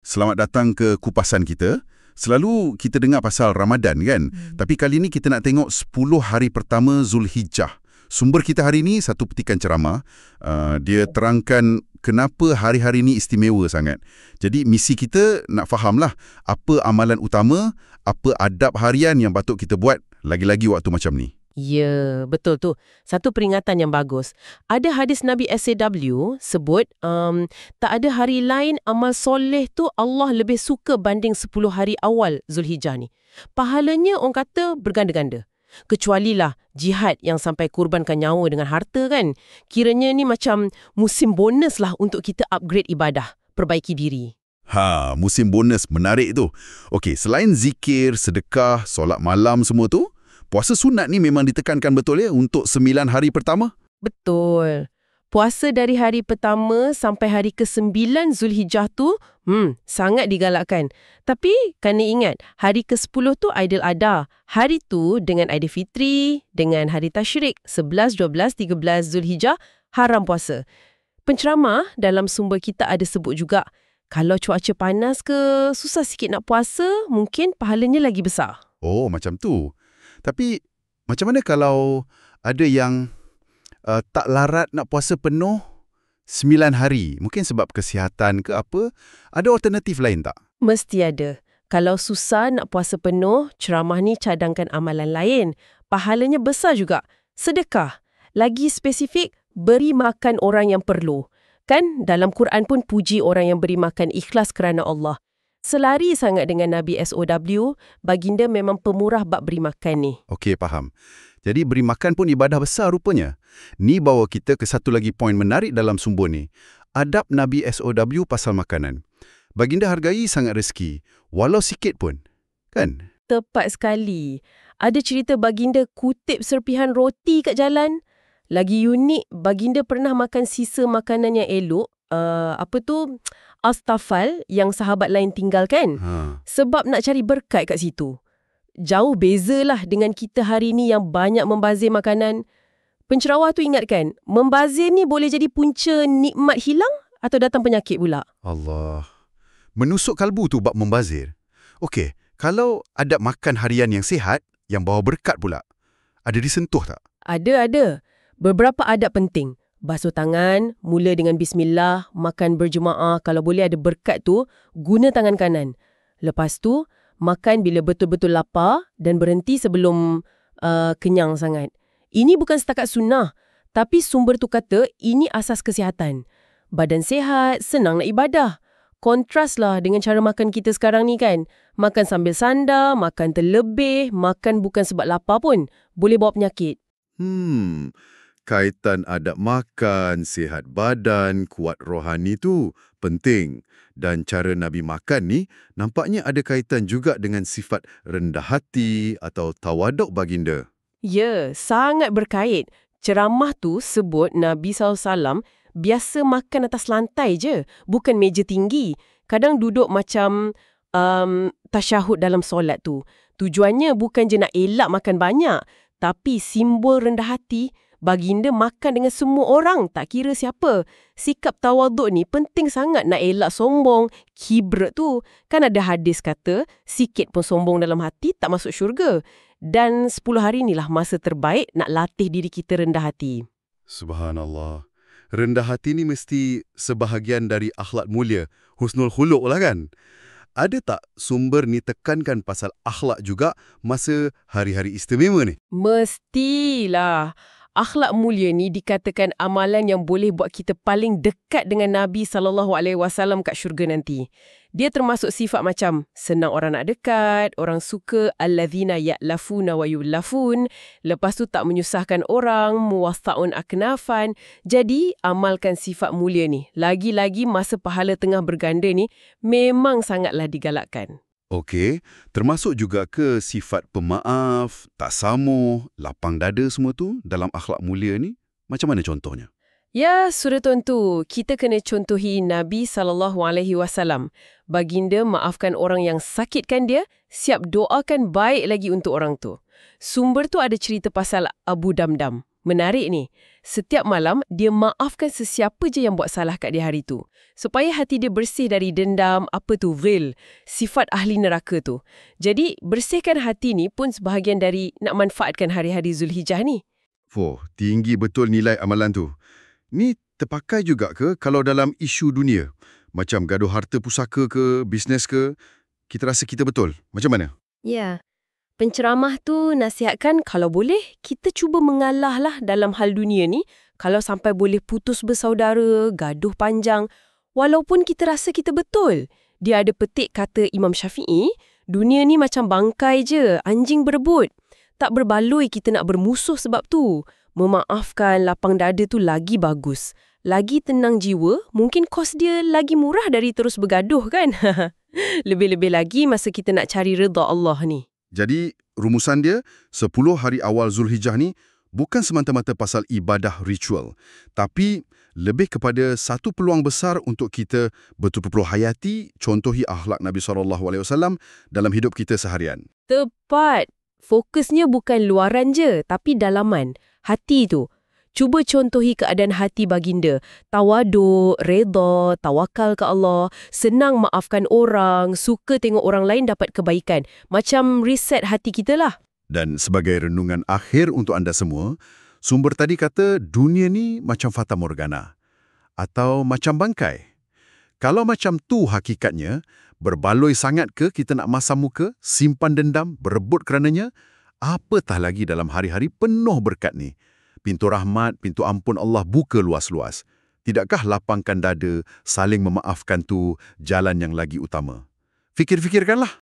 Selamat datang ke kupasan kita. Selalu kita dengar pasal Ramadan kan? Tapi kali ini kita nak tengok 10 hari pertama Zulhijjah. Sumber kita hari ini satu petikan ceramah. Dia terangkan kenapa hari-hari ini istimewa sangat. Jadi misi kita nak fahamlah apa amalan utama, apa adab harian yang patut kita buat lagi-lagi waktu macam ni. Ya, betul tu. Satu peringatan yang bagus. Ada hadis Nabi SAW sebut, tak ada hari lain amal soleh tu Allah lebih suka banding 10 hari awal Zulhijjah ni. Pahalanya orang kata berganda-ganda. Kecualilah jihad yang sampai kurbankan nyawa dengan harta kan. Kiranya ni macam musim bonus lah untuk kita upgrade ibadah, perbaiki diri. Musim bonus menarik tu. Okey, selain zikir, sedekah, solat malam semua tu, puasa sunat ni memang ditekankan betul ya untuk 9 hari pertama? Betul. Puasa dari hari pertama sampai hari ke-9 Zulhijjah tu sangat digalakkan. Tapi kena ingat, hari ke-10 tu Aidil Adha. Hari tu dengan Aidilfitri, dengan hari Tasyrik, 11, 12, 13 Zulhijjah, haram puasa. Penceramah dalam sumber kita ada sebut juga, kalau cuaca panas ke, susah sikit nak puasa, mungkin pahalanya lagi besar. Oh, macam tu. Tapi macam mana kalau ada yang tak larat nak puasa penuh 9 hari? Mungkin sebab kesihatan ke apa? Ada alternatif lain tak? Mesti ada. Kalau susah nak puasa penuh, ceramah ni cadangkan amalan lain. Pahalanya besar juga. Sedekah. Lagi spesifik, beri makan orang yang perlu. Kan dalam Quran pun puji orang yang beri makan ikhlas kerana Allah. Selari sangat dengan Nabi SAW, baginda memang pemurah bab beri makan ni. Okey, faham. Jadi beri makan pun ibadah besar rupanya. Ni bawa kita ke satu lagi poin menarik dalam sumber ni. Adab Nabi SAW pasal makanan. Baginda hargai sangat rezeki, walau sikit pun. Kan? Tepat sekali. Ada cerita baginda kutip serpihan roti kat jalan. Lagi unik, baginda pernah makan sisa makanan yang elok. Astafal yang sahabat lain tinggalkan. Sebab nak cari berkat kat situ. Jauh bezalah dengan kita hari ni yang banyak membazir makanan. Pencerawah tu ingatkan, membazir ni boleh jadi punca nikmat hilang atau datang penyakit pula. Allah. Menusuk kalbu tu bab membazir. Okey, kalau adab makan harian yang sihat, yang bawa berkat pula, ada disentuh tak? Ada. Beberapa adab penting. Basuh tangan, mula dengan bismillah, makan berjemaah, kalau boleh ada berkat tu, guna tangan kanan. Lepas tu, makan bila betul-betul lapar dan berhenti sebelum kenyang sangat. Ini bukan setakat sunnah, tapi sumber tu kata ini asas kesihatan. Badan sihat, senang nak ibadah. Kontraslah dengan cara makan kita sekarang ni kan. Makan sambil sandar, makan terlebih, makan bukan sebab lapar pun. Boleh bawa penyakit. Kaitan adab makan, sihat badan, kuat rohani tu penting. Dan cara Nabi makan ni nampaknya ada kaitan juga dengan sifat rendah hati atau tawaduk baginda. Ya, sangat berkait. Ceramah tu sebut Nabi SAW biasa makan atas lantai je, bukan meja tinggi. Kadang duduk macam tasyahud dalam solat tu. Tujuannya bukan je nak elak makan banyak, tapi simbol rendah hati. Baginda makan dengan semua orang, tak kira siapa. Sikap tawaduk ni penting sangat nak elak sombong, kibrat tu. Kan ada hadis kata, sikit pun sombong dalam hati tak masuk syurga. Dan 10 hari inilah masa terbaik nak latih diri kita rendah hati. Subhanallah. Rendah hati ni mesti sebahagian dari akhlak mulia, husnul khuluq lah kan? Ada tak sumber ni tekankan pasal akhlak juga masa hari-hari istimewa ni? Mestilah. Akhlak mulia ni dikatakan amalan yang boleh buat kita paling dekat dengan Nabi SAW kat syurga nanti. Dia termasuk sifat macam senang orang nak dekat, orang suka allazina ya'lafuna wa yullafun, lepas tu tak menyusahkan orang, muwassa'un aknafan. Jadi amalkan sifat mulia ni. Lagi-lagi masa pahala tengah berganda ni memang sangatlah digalakkan. Okey, termasuk juga ke sifat pemaaf, tak samuh, lapang dada semua tu dalam akhlak mulia ni? Macam mana contohnya? Ya, sudah tentu. Kita kena contohi Nabi SAW. Baginda maafkan orang yang sakitkan dia, siap doakan baik lagi untuk orang tu. Sumber tu ada cerita pasal Abu Damdam. Menarik ni. Setiap malam, dia maafkan sesiapa je yang buat salah kat dia hari tu. Supaya hati dia bersih dari dendam, ghil, sifat ahli neraka tu. Jadi, bersihkan hati ni pun sebahagian dari nak manfaatkan hari-hari Zulhijjah ni. Tinggi betul nilai amalan tu. Ni terpakai juga ke kalau dalam isu dunia? Macam gaduh harta pusaka ke, bisnes ke? Kita rasa kita betul. Macam mana? Ya. Penceramah tu nasihatkan kalau boleh, kita cuba mengalah lah dalam hal dunia ni. Kalau sampai boleh putus bersaudara, gaduh panjang, walaupun kita rasa kita betul. Dia ada petik kata Imam Syafi'i, dunia ni macam bangkai je, anjing berebut. Tak berbaloi kita nak bermusuh sebab tu. Memaafkan, lapang dada tu lagi bagus. Lagi tenang jiwa, mungkin kos dia lagi murah dari terus bergaduh kan? Lebih-lebih lagi masa kita nak cari redha Allah ni. Jadi, rumusan dia, 10 hari awal Zulhijjah ni bukan semata-mata pasal ibadah ritual, tapi lebih kepada satu peluang besar untuk kita betul-betul hayati, contohi akhlak Nabi SAW dalam hidup kita seharian. Tepat. Fokusnya bukan luaran je, tapi dalaman. Hati tu. Cuba contohi keadaan hati baginda. Tawaduk, redha, tawakal ke Allah, senang maafkan orang, suka tengok orang lain dapat kebaikan. Macam reset hati kita lah. Dan sebagai renungan akhir untuk anda semua, sumber tadi kata dunia ni macam fata morgana. Atau macam bangkai. Kalau macam tu hakikatnya, berbaloi sangat ke kita nak masam muka, simpan dendam, berebut kerananya? Apatah lagi dalam hari-hari penuh berkat ni. Pintu rahmat, pintu ampun Allah buka luas-luas. Tidakkah lapangkan dada, saling memaafkan tu jalan yang lagi utama? Fikir-fikirkanlah.